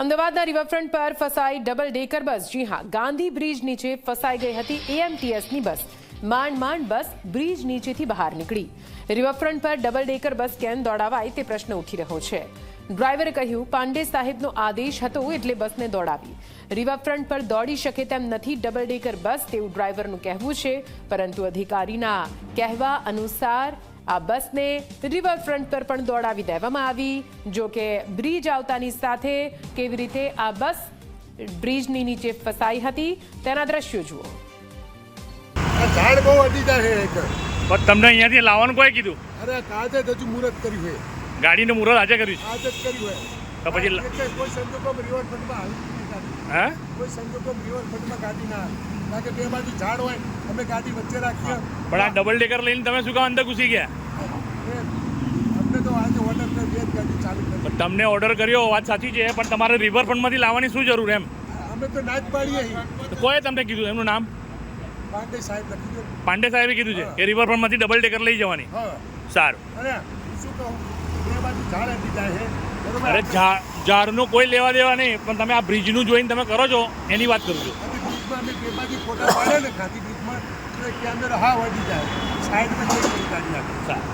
અમદાવાદના રિવરફ્રન્ટ પર ફસાઈ ડબલ ડેકર બસ। જી હા, ગાંધી બ્રિજ નીચે ફસાઈ ગઈ હતી એએમટીએસની બસ। માંડ બસ બ્રિજ નીચેથી બહાર નીકળી। રિવરફ્રન્ટ પર ડબલ ડેકર બસ કેમ દોડાવાય તે પ્રશ્ન ઉઠી રહ્યો છે। ડ્રાઈવરે કહ્યું, પાંડે સાહેબનો આદેશ હતો એટલે બસને દોડાવી। રિવરફ્રન્ટ પર દોડી શકે તેમ નથી ડબલ ડેકર બસ તેવું ડ્રાઈવરનું કહેવું છે, પરંતુ અધિકારીના કહેવા અનુસાર આ બસને રિવરફ્રન્ટ પર પણ દોડાવી દેવામાં આવી। જો કે બ્રિજ આવતાની સાથે કેવી રીતે આ બસ બ્રિજની નીચે ફસાઈ હતી તેના દ્રશ્યો જુઓ। ઝાડ બહુ અડી જાય છે પણ તમને અહીંયાથી લાવવાનું કોઈ કીધું? અરે આજે જ હજુ મુહૂર્ત કર્યું છે, ગાડીનું મુહૂર્ત આજે કર્યું છે? આજે જ કર્યું તો પછી છે। કોઈ સંજોગોમાં રિવરફ્રન્ટમાં આવી ગાડી, હે કોઈ સંજોગોમાં રિવરફ્રન્ટમાં ગાડી ના આવે, કારણ કે બે બાજુ ઝાડ હોય, અમે ગાડી વચ્ચે રાખીએ। પણ આ ડબલ ડેકર લઈને તમે શું કામ અંદર ઘૂસી ગયા? અમને તો આજે ઓર્ડર કરી બે જ ગાડી ચાલુ કરી। પણ તમને ઓર્ડર કર્યો વાત સાચી છે, પણ તમારે રિવરફ્રન્ટમાંથી લાવવાની શું જરૂર એમ? અમે તો ના જ પાડીએ છીએ। તો કોઈએ તમને કીધું? એમનું નામ પાંડે સાહેબ લખી દો। પાંડે સાહેબે કીધું છે કે રિવરફ્રન્ટમાંથી ડબલ ડેકર લઈ જવાની? હા, સારું। અરે શું કહું, બે બાજુ ઝાડ અડી જાય છે, બરોબર? અરે ઝાડનું કોઈ લેવા દેવા નહીં, પણ તમે આ બ્રિજનું જોઈને તમે કરો છો એની વાત કરું છું। બ્રિજમાં અમે બે બાજુ ફોટા પાડે ને ગાંધી બ્રિજમાં, એટલે કેમેરા હા વધી જાય, સાઈડમાં કોઈ ગાડી નાખે। સારું।